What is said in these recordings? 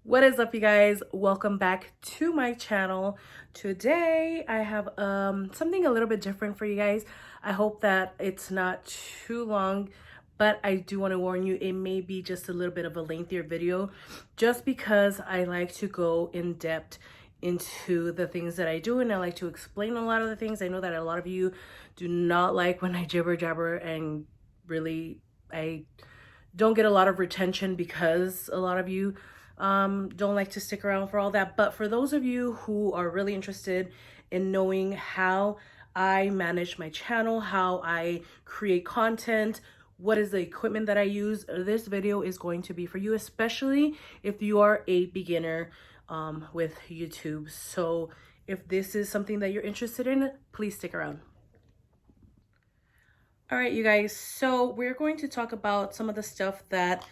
What is up, you guys? Welcome back to my channel. Today I have something a little bit different for you guys. I hope that it's not too long, but I do want to warn you, it may be just a little bit of a lengthier video just because I like to go in depth into the things that I do, and I like to explain a lot of the things. I know that a lot of you do not like when I jibber jabber, and really I don't get a lot of retention because a lot of you don't like to stick around for all that. But for those of you who are really interested in knowing how I manage my channel, how I create content, what is the equipment that I use, this video is going to be for you, especially if you are a beginner with YouTube. So if this is something that you're interested in, please stick around. All right, you guys, so we're going to talk about some of the stuff that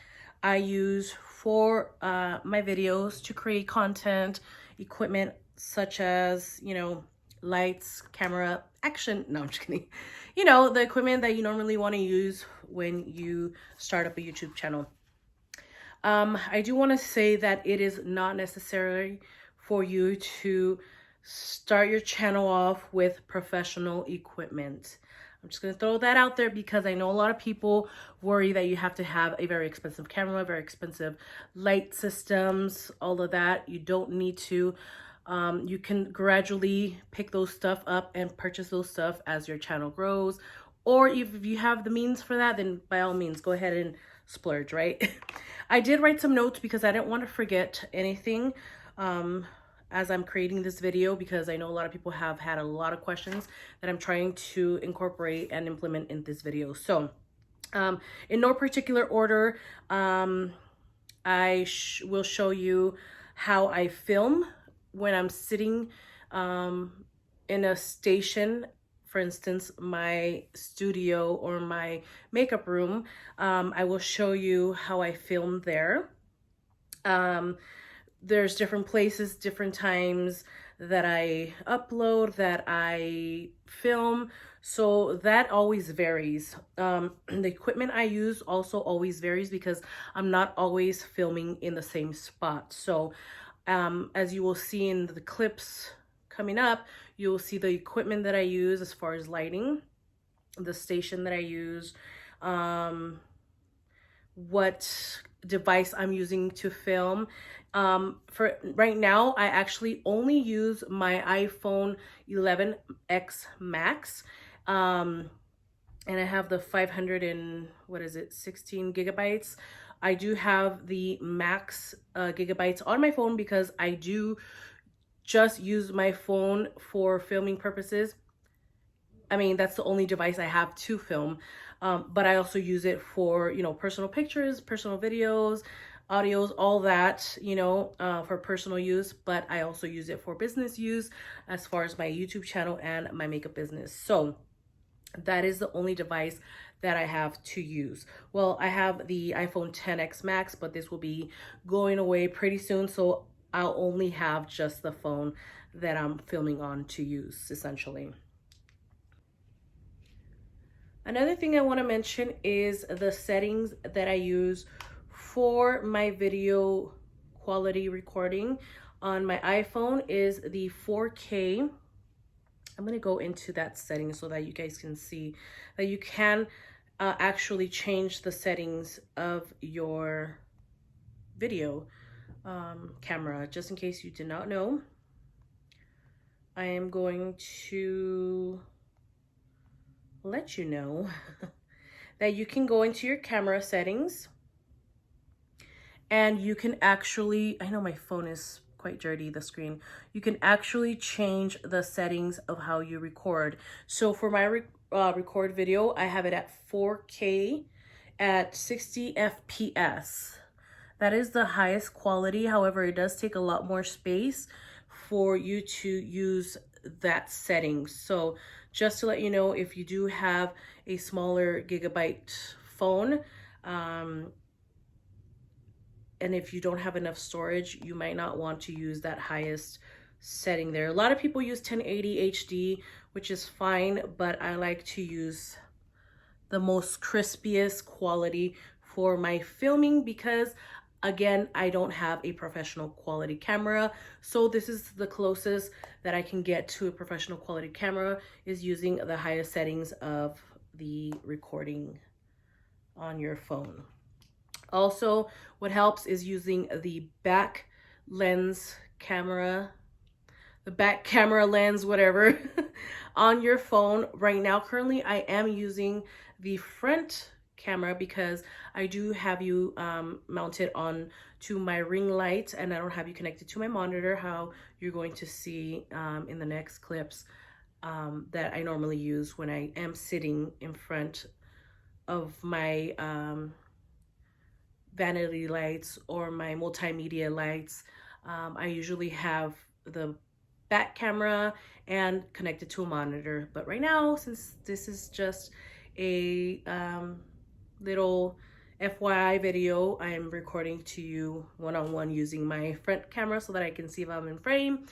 I use for my videos to create content, equipment such as, lights, camera, action. No, I'm just kidding. The equipment that you normally want to use when you start up a YouTube channel. I do want to say that it is not necessary for you to start your channel off with professional equipment. I'm just going to throw that out there because I know a lot of people worry that you have to have a very expensive camera, very expensive light systems, all of that. You don't need to. You can gradually pick those stuff up and purchase those stuff as your channel grows. Or if you have the means for that, then by all means, go ahead and splurge, right? I did write some notes because I didn't want to forget anything as I'm creating this video, because I know a lot of people have had a lot of questions that I'm trying to incorporate and implement in this video. So in no particular order, I will show you how I film when I'm sitting in a station. For instance, my studio or my makeup room. I will show you how I film there. There's different places, different times that I upload, that I film. So that always varies. The equipment I use also always varies because I'm not always filming in the same spot. So as you will see in the clips coming up, you will see the equipment that I use as far as lighting, the station that I use, what device I'm using to film. For right now, I actually only use my iPhone 11X Max. And I have the 16 gigabytes. I do have the max gigabytes on my phone because I do just use my phone for filming purposes. I mean, that's the only device I have to film. But I also use it for, personal pictures, personal videos, audios, all that, for personal use. But I also use it for business use as far as my YouTube channel and my makeup business. So that is the only device that I have to use. Well, I have the iPhone XS Max, but this will be going away pretty soon. So I'll only have just the phone that I'm filming on to use, essentially. Another thing I want to mention is the settings that I use for my video quality recording on my iPhone is the 4K. I'm going to go into that setting so that you guys can see that you can actually change the settings of your video camera. Just in case you did not know, I am going to let you know that you can go into your camera settings and you can actually, I know my phone is quite dirty, the screen, you can actually change the settings of how you record. So for my record video, I have it at 4K at 60 FPS. That is the highest quality. However, it does take a lot more space for you to use that setting. So just to let you know, if you do have a smaller gigabyte phone, and if you don't have enough storage, you might not want to use that highest setting there. A lot of people use 1080 HD, which is fine, but I like to use the most crispiest quality for my filming because Again, I don't have a professional quality camera, so this is the closest that I can get to a professional quality camera, is using the highest settings of the recording on your phone. Also, what helps is using the back camera lens, whatever, on your phone. Right now, currently, I am using the front camera because I do have you mounted on to my ring light, and I don't have you connected to my monitor, how you're going to see in the next clips that I normally use when I am sitting in front of my vanity lights or my multimedia lights. I usually have the back camera and connected to a monitor, but right now, since this is just a little FYI video, I am recording to you one-on-one using my front camera so that I can see if I'm in frame,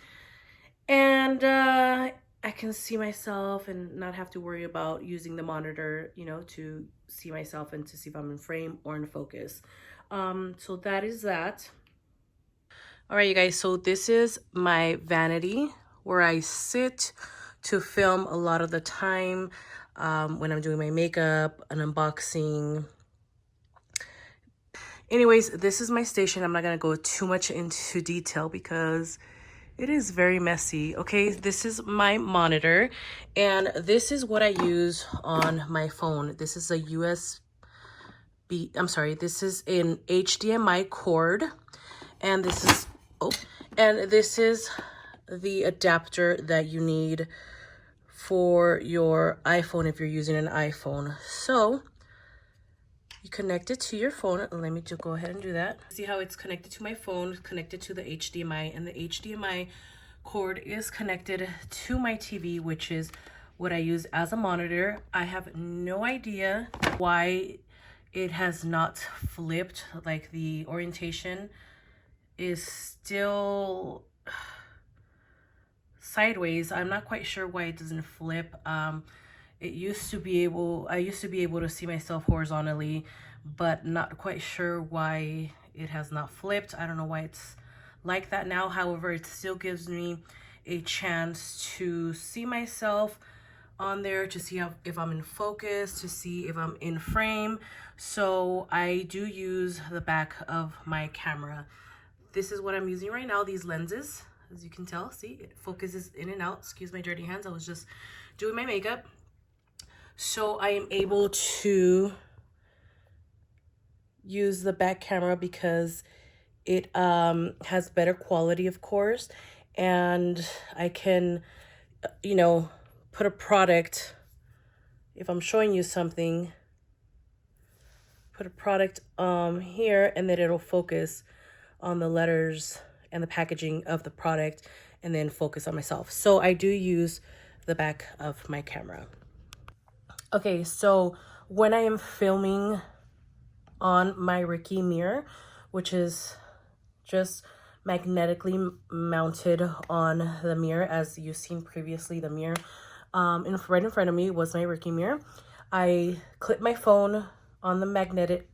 and I can see myself and not have to worry about using the monitor, you know, to see myself and to see if I'm in frame or in focus. So that is that. All right, you guys, so this is my vanity where I sit to film a lot of the time when I'm doing my makeup, an unboxing. Anyways, this is my station. I'm not gonna go too much into detail because it is very messy. Okay, this is my monitor, and this is what I use on my phone. This is a this is an HDMI cord, and this is this is the adapter that you need for your iPhone if you're using an iPhone. So you connect it to your phone. Let me just go ahead and do that. See how it's connected to my phone, connected to the HDMI, and the HDMI cord is connected to my TV, which is what I use as a monitor. I have no idea why it has not flipped. Like, the orientation is still sideways. I'm not quite sure why it doesn't flip. I used to be able to see myself horizontally, but not quite sure why it has not flipped. I don't know why it's like that now. However, it still gives me a chance to see myself on there, to see if I'm in focus, to see if I'm in frame. So I do use the back of my camera. This is what I'm using right now, these lenses. As you can tell, see, it focuses in and out. Excuse my dirty hands, I was just doing my makeup. So I am able to use the back camera because it has better quality, of course, and I can, you know, put a product, if I'm showing you something, put a product here, and then it'll focus on the letters and the packaging of the product and then focus on myself. So I do use the back of my camera. Okay, so when I am filming on my Ricky mirror, which is just magnetically mounted on the mirror, as you've seen previously, the mirror right in front of me was my Ricky mirror. I clip my phone on the magnetic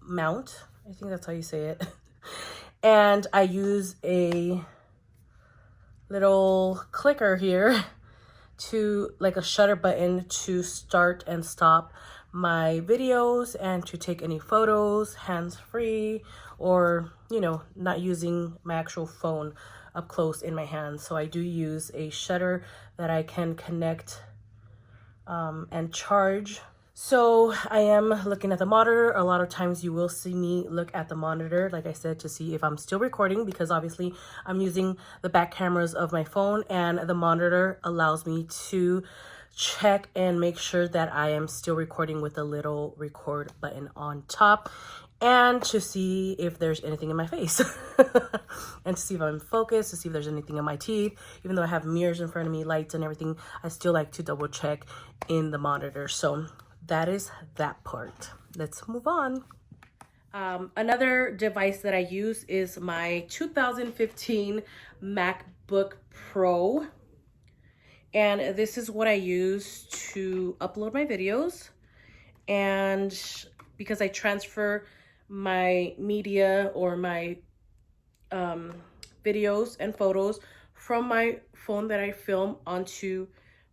mount, I think that's how you say it, and I use a little clicker here to, like a shutter button, to start and stop my videos and to take any photos hands-free, or, you know, not using my actual phone up close in my hands. So I do use a shutter that I can connect and charge. So I am looking at the monitor. A lot of times you will see me look at the monitor, like I said, to see if I'm still recording, because obviously I'm using the back cameras of my phone, and the monitor allows me to check and make sure that I am still recording with the little record button on top, and to see if there's anything in my face and to see if I'm in focus, to see if there's anything in my teeth. Even though I have mirrors in front of me, lights and everything, I still like to double check in the monitor. So that is that part. Let's move on. Another device that I use is my 2015 MacBook Pro. And this is what I use to upload my videos. And because I transfer my media or my videos and photos from my phone that I film onto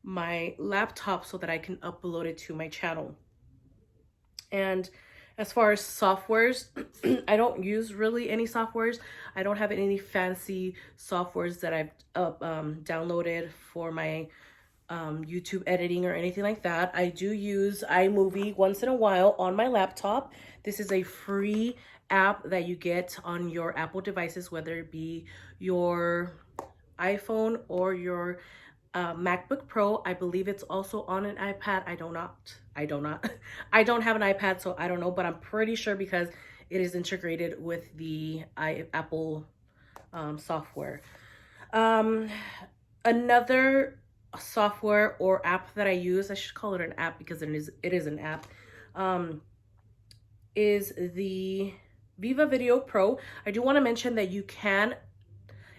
my laptop so that I can upload it to my channel. And as far as softwares, I don't use really any softwares. I don't have any fancy softwares that I've downloaded for my YouTube editing or anything like that. I do use iMovie once in a while on my laptop. This is a free app that you get on your Apple devices, whether it be your iPhone or your MacBook Pro. I believe it's also on an iPad. I don't have an iPad, so I don't know, but I'm pretty sure because it is integrated with the Apple software. Another software or app that I use, I should call it an app because it is an app, is the Viva Video Pro. I do want to mention that you can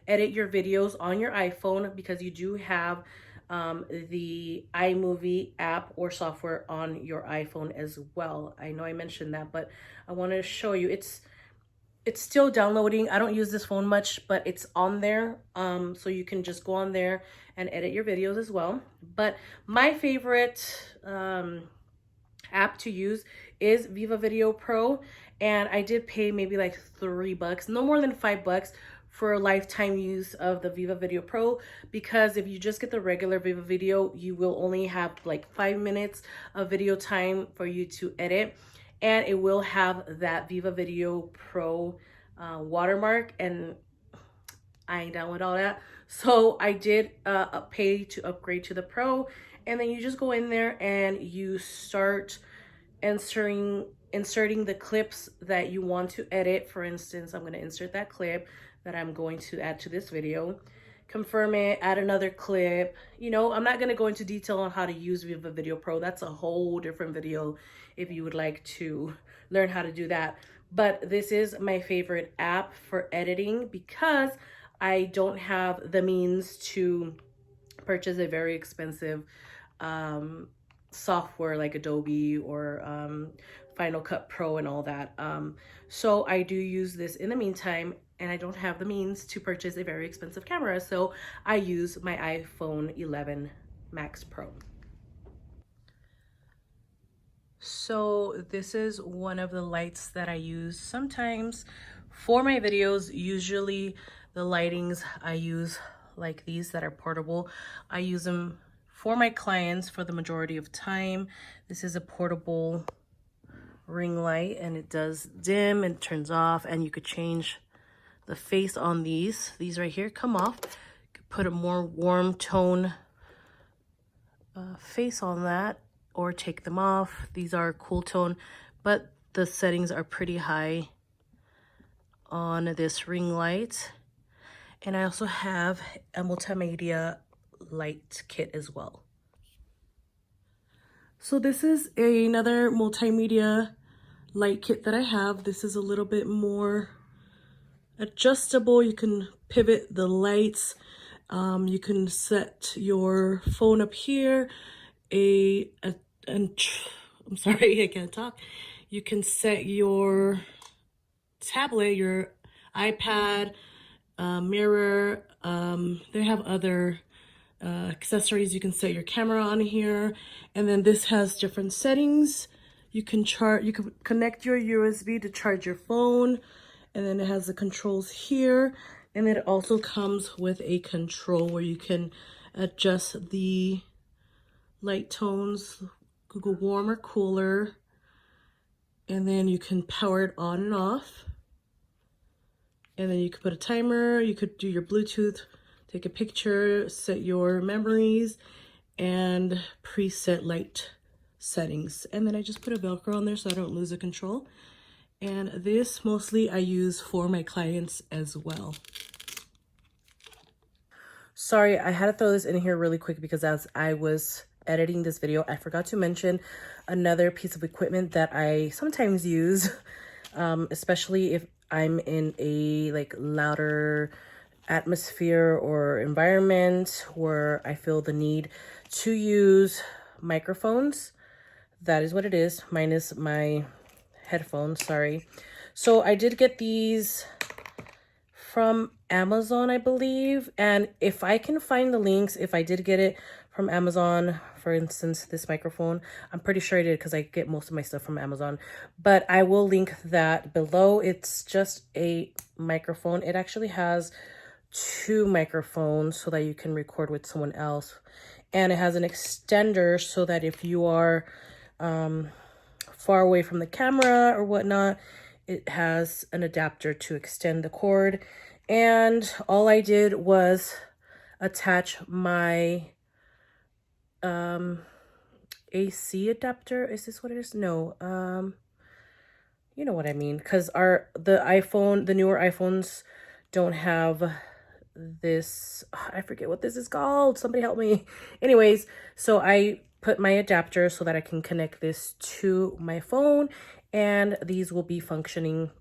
edit your videos on your iPhone because you do have the iMovie app or software on your iPhone as well. I know I mentioned that, but I want to show you. It's still downloading. I don't use this phone much, but it's on there. So you can just go on there and edit your videos as well. But my favorite app to use is Viva Video Pro. And I did pay maybe like $3, no more than $5 for a lifetime use of the Viva Video Pro, because if you just get the regular Viva Video, you will only have like 5 minutes of video time for you to edit, and it will have that Viva Video Pro watermark, and I ain't down with all that. So I did pay to upgrade to the Pro, and then you just go in there and you start inserting the clips that you want to edit. For instance, I'm going to insert that clip that I'm going to add to this video, confirm it, add another clip. You know, I'm not going to go into detail on how to use Viva Video Pro. That's a whole different video if you would like to learn how to do that. But this is my favorite app for editing because I don't have the means to purchase a very expensive software like Adobe or Final Cut Pro and all that. So I do use this in the meantime, and I don't have the means to purchase a very expensive camera, so I use my iPhone 11 Max Pro. So this is one of the lights that I use sometimes for my videos. Usually the lightings I use like these that are portable. I use them for my clients for the majority of time. This is a portable ring light, and it does dim and turns off, and you could change the face on these. These right here come off. You could put a more warm tone face on that, or take them off. These are cool tone, but the settings are pretty high on this ring light. And I also have a multimedia light kit as well. So this is another multimedia light kit that I have. This is a little bit more adjustable. You can pivot the lights. You can set your phone up here. I'm sorry, I can't talk. You can set your tablet, your iPad, mirror. They have other accessories. You can set your camera on here, and then this has different settings. You can connect your USB to charge your phone, and then it has the controls here, and then it also comes with a control where you can adjust the light tones, could go warm or cooler, and then you can power it on and off. And then you could put a timer, you could do your Bluetooth, take a picture, set your memories, and preset light settings. And then I just put a Velcro on there so I don't lose the control. And this mostly I use for my clients as well. Sorry, I had to throw this in here really quick because as I was editing this video, I forgot to mention another piece of equipment that I sometimes use, especially if I'm in a like louder atmosphere or environment where I feel the need to use microphones. That is what it is, minus my headphones, sorry. So I did get these from Amazon, I believe. And if I can find the links, if I did get it from Amazon, for instance, this microphone, I'm pretty sure I did because I get most of my stuff from Amazon. But I will link that below. It's just a microphone. It actually has 2 microphones so that you can record with someone else. And it has an extender so that if you are far away from the camera or whatnot, it has an adapter to extend the cord. And all I did was attach my AC adapter. Is this what it is? No. You know what I mean, because the newer iPhones don't have this. I forget what this is called. Somebody help me. Anyways, so I put my adapter so that I can connect this to my phone, and these will be functioning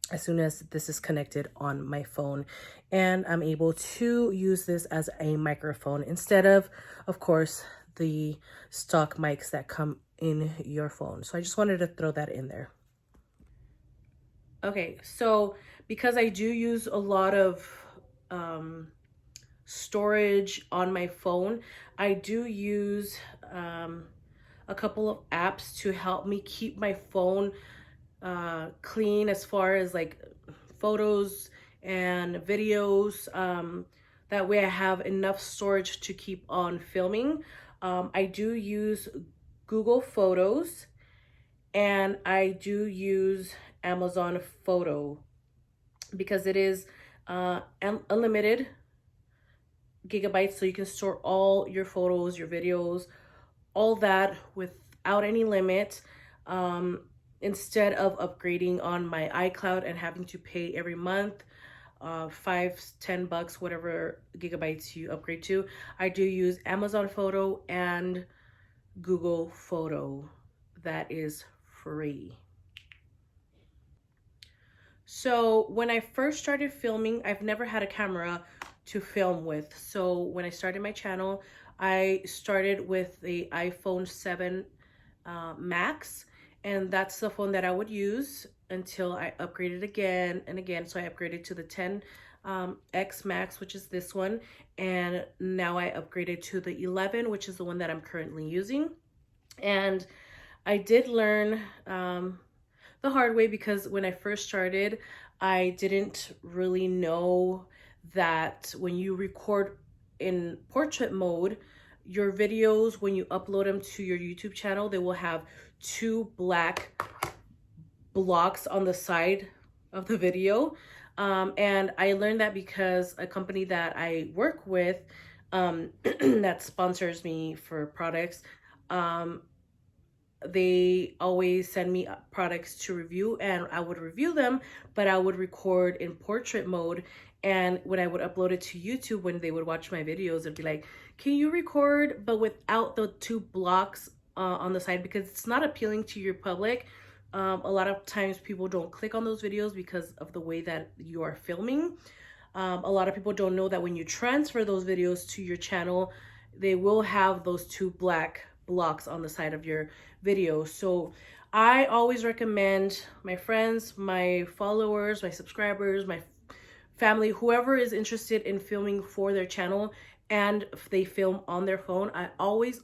as soon as this is connected on my phone. And I'm able to use this as a microphone instead of course, the stock mics that come in your phone. So I just wanted to throw that in there. Okay, so because I do use a lot of storage on my phone, I do use a couple of apps to help me keep my phone clean as far as like photos and videos. That way I have enough storage to keep on filming. I do use Google Photos, and I do use Amazon Photo because it is unlimited gigabytes, so you can store all your photos, your videos, all that without any limit, instead of upgrading on my iCloud and having to pay every month $5-10, whatever gigabytes you upgrade to. I do use Amazon Photo and Google Photo. That is free. So when I first started filming, I've never had a camera to film with. So when I started my channel, I started with the iPhone 7 Max, and that's the phone that I would use until I upgraded again and again. So I upgraded to the 10 X Max, which is this one, and now I upgraded to the 11, which is the one that I'm currently using. And I did learn the hard way, because when I first started, I didn't really know that when you record in portrait mode, your videos, when you upload them to your YouTube channel, they will have 2 black blocks on the side of the video. And I learned that because a company that I work with that sponsors me for products, they always send me products to review, and I would review them, but I would record in portrait mode. And when I would upload it to YouTube, when they would watch my videos, it'd be like, can you record but without the 2 blocks on the side, because it's not appealing to your public. A lot of times people don't click on those videos because of the way that you are filming. A lot of people don't know that when you transfer those videos to your channel, they will have those 2 black blocks on the side of your video. So I always recommend my friends, my followers, my subscribers, my family, whoever is interested in filming for their channel and if they film on their phone, I always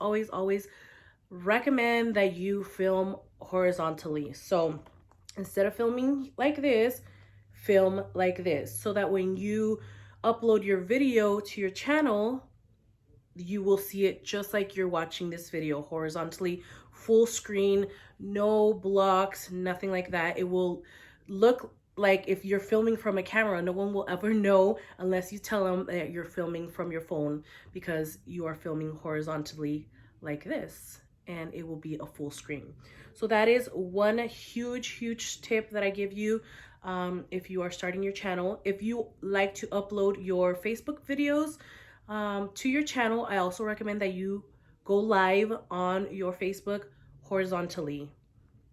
recommend that you film horizontally. So instead of filming like this, film like this, so that when you upload your video to your channel, you will see it just like you're watching this video, horizontally, full screen, no blocks, nothing like that. It will look like if you're filming from a camera. No one will ever know unless you tell them that you're filming from your phone, because you are filming horizontally like this, and it will be a full screen. So that is one huge tip that I give you if you are starting your channel. If you like to upload your Facebook videos to your channel, I also recommend that you go live on your Facebook horizontally,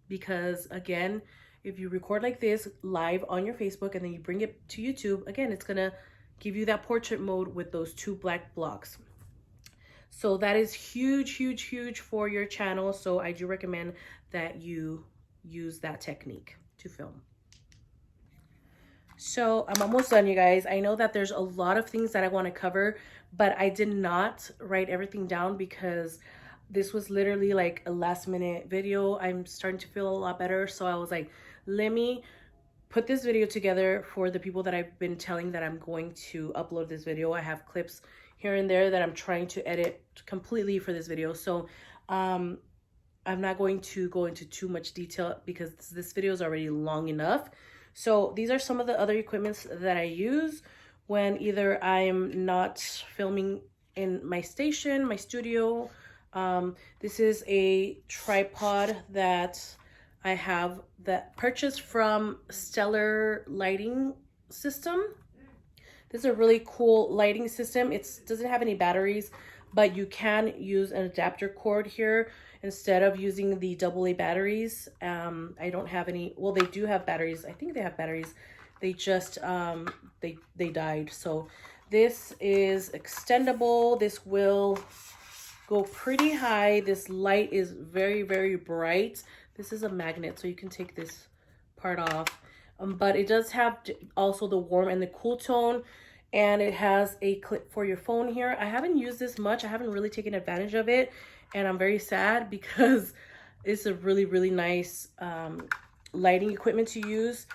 because again, if you record like this live on your Facebook and then you bring it to YouTube, again, it's gonna give you that portrait mode with those 2 black blocks. So that is huge for your channel. So I do recommend that you use that technique to film. So I'm almost done, you guys. I know that there's a lot of things that I want to cover, but I did not write everything down because this was literally like a last minute video. I'm starting to feel a lot better. So I was like, let me put this video together for the people that I've been telling that I'm going to upload this video. I have clips here and there that I'm trying to edit completely for this video. So I'm not going to go into too much detail because this video is already long enough. So these are some of the other equipments that I use when either I'm not filming in my station, my studio. This is a tripod that I have that purchased from Stellar Lighting System. This is a really cool lighting system. It doesn't have any batteries, but you can use an adapter cord here instead of using the AA batteries. I don't have any, well, they do have batteries. I think they have batteries. They just, they died. So this is extendable. This will go pretty high. This light is very, very bright. This is a magnet, so you can take this part off. But it does have also the warm and the cool tone, and it has a clip for your phone here. I haven't used this much. I haven't really taken advantage of it, and I'm very sad because it's a really, really nice lighting equipment to use.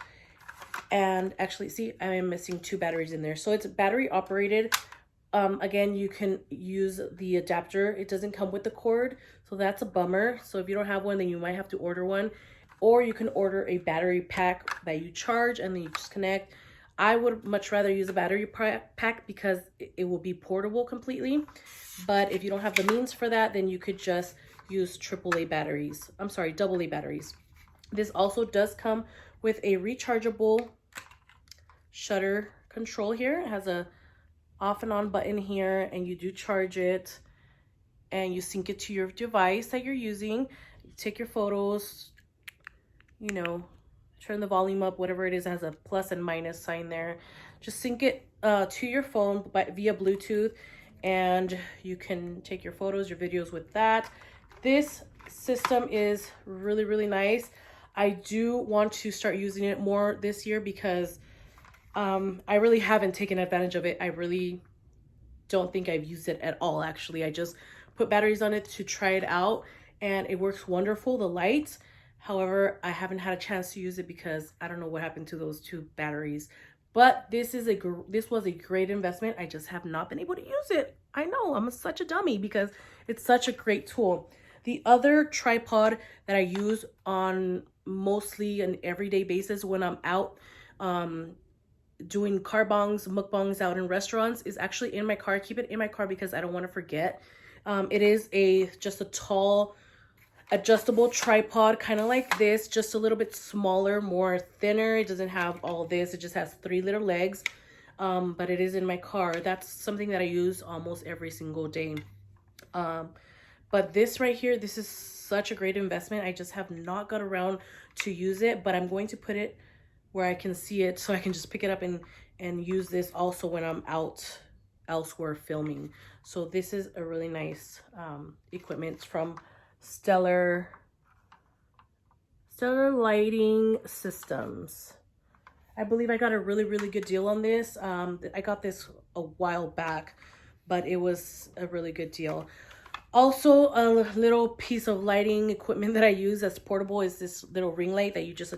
And actually, see, I am missing 2 batteries in there. So it's battery operated. Again, you can use the adapter. It doesn't come with the cord, so that's a bummer. So if you don't have one, then you might have to order one. Or you can order a battery pack that you charge and then you just connect. I would much rather use a battery pack because it will be portable completely. But if you don't have the means for that, then you could just use AA batteries. I'm sorry, AA batteries. This also does come with a rechargeable shutter control here. It has a off and on button here, and you do charge it and you sync it to your device that you're using. You take your photos, you know, turn the volume up, whatever it is. It has a plus and minus sign there. Just sync it to your phone via Bluetooth, and you can take your photos, your videos with that. This system is really, really nice. I do want to start using it more this year because I really haven't taken advantage of it. I really don't think I've used it at all, actually. I just put batteries on it to try it out, and it works wonderful, the lights. However, I haven't had a chance to use it because I don't know what happened to those 2 batteries. But this was a great investment. I just have not been able to use it. I know, I'm such a dummy because it's such a great tool. The other tripod that I use on mostly an everyday basis when I'm out doing mukbangs out in restaurants is actually in my car. I keep it in my car because I don't want to forget. It is just a tall adjustable tripod, kind of like this, just a little bit smaller, more thinner. It doesn't have all this. It just has 3 little legs, but it is in my car. That's something that I use almost every single day. But this right here, this is such a great investment. I just have not got around to use it, but I'm going to put it where I can see it so I can just pick it up and use this also when I'm out elsewhere filming. So this is a really nice equipment. It's from Stellar Lighting Systems. I believe I got a really, really good deal on this. I got this a while back, but it was a really good deal. Also, a little piece of lighting equipment that I use that's portable is this little ring light that you just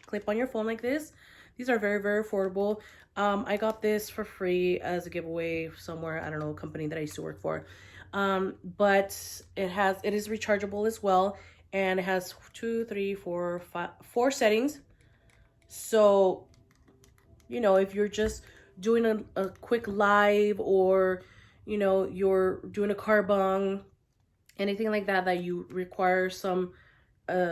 clip on your phone like this. These are very, very affordable. I got this for free as a giveaway somewhere. I don't know, a company that I used to work for. But it is rechargeable as well. And it has 4 settings. So, you know, if you're just doing a quick live, or, you know, you're doing a carbong, anything like that, that you require some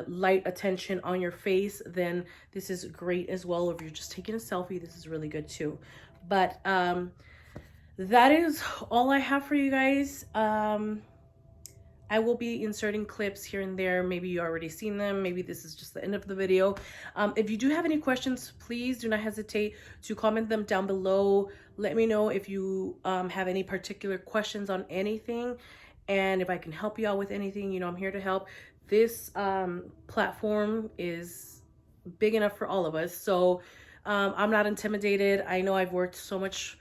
light attention on your face, then this is great as well. If you're just taking a selfie, this is really good too. But that is all I have for you guys. I will be inserting clips here and there. Maybe you already seen them. Maybe this is just the end of the video. If you do have any questions, please do not hesitate to comment them down below. Let me know if you have any particular questions on anything. And if I can help you out with anything, you know, I'm here to help. This platform is big enough for all of us. So I'm not intimidated. I know I've worked so much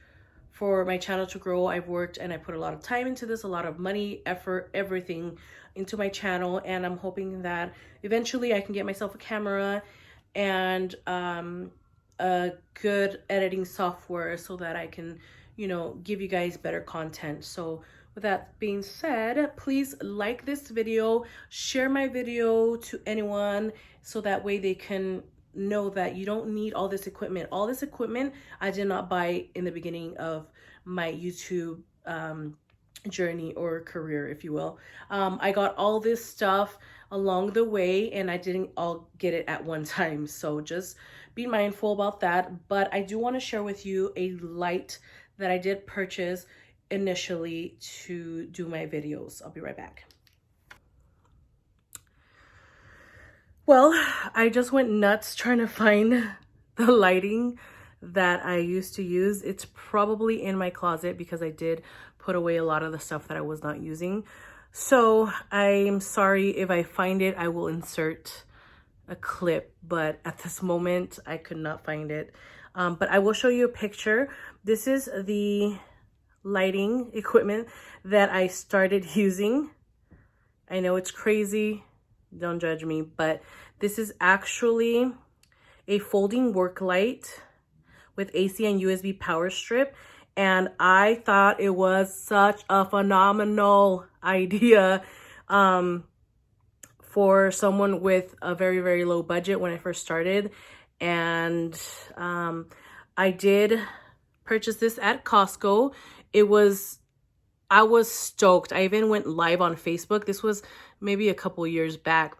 for my channel to grow. I've worked and I put a lot of time into this, a lot of money, effort, everything into my channel. And I'm hoping that eventually I can get myself a camera and a good editing software so that I can, you know, give you guys better content. So with that being said, please like this video, share my video to anyone so that way they can know that you don't need all this equipment. All this equipment I did not buy in the beginning of my YouTube journey or career, if you will. I got all this stuff along the way and I didn't all get it at one time. So just be mindful about that. But I do want to share with you a light that I did purchase initially to do my videos. I'll be right back. Well, I just went nuts trying to find the lighting that I used to use. It's probably in my closet because I did put away a lot of the stuff that I was not using. So I'm sorry if I find it, I will insert a clip, but at this moment I could not find it. But I will show you a picture. This is the lighting equipment that I started using. I know it's crazy, don't judge me, but this is actually a folding work light with AC and USB power strip. And I thought it was such a phenomenal idea for someone with a very, very low budget when I first started. And I did purchase this at Costco. I was stoked. I even went live on Facebook. This was maybe a couple years back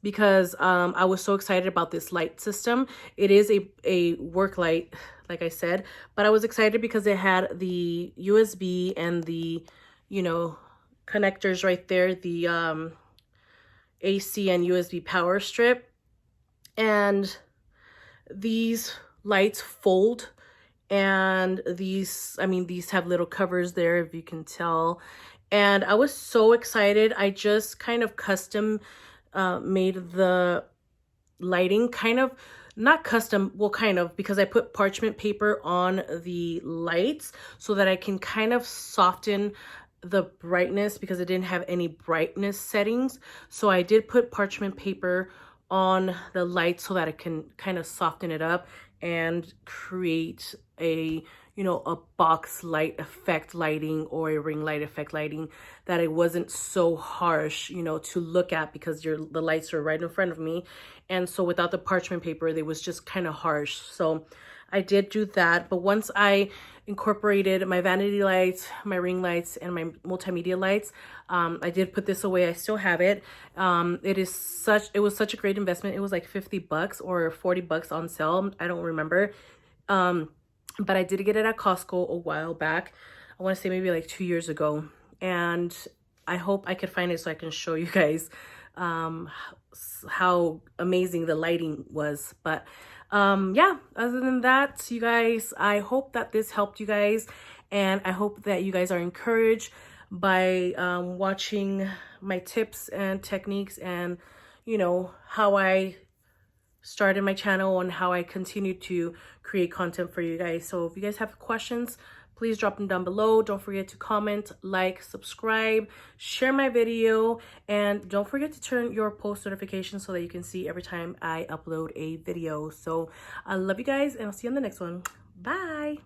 because I was so excited about this light system. It is a work light, like I said, but I was excited because it had the USB and the, you know, connectors right there, the AC and USB power strip. And these lights fold, and these have little covers there, if you can tell. And I was so excited. I just kind of custom made the lighting, kind of not custom, well, kind of, because I put parchment paper on the lights so that I can kind of soften the brightness because it didn't have any brightness settings. So I did put parchment paper on the light so that I can kind of soften it up and create a, you know, a box light effect lighting or a ring light effect lighting, that it wasn't so harsh, you know, to look at because the lights are right in front of me. And so without the parchment paper, they was just kind of harsh. So I did do that. But once I incorporated my vanity lights, my ring lights, and my multimedia lights, I did put this away. I still have it. It was such a great investment. It was like $50 or $40 on sale. I don't remember. But I did get it at Costco a while back. I want to say maybe like 2 years ago. And I hope I could find it so I can show you guys how amazing the lighting was. But yeah, other than that, you guys, I hope that this helped you guys, and I hope that you guys are encouraged by watching my tips and techniques, and you know, how I started my channel and how I continue to create content for you guys. So if you guys have questions, please drop them down below. Don't forget to comment, like, subscribe, share my video, and don't forget to turn your post notifications so that you can see every time I upload a video. So I love you guys, and I'll see you on the next one. Bye.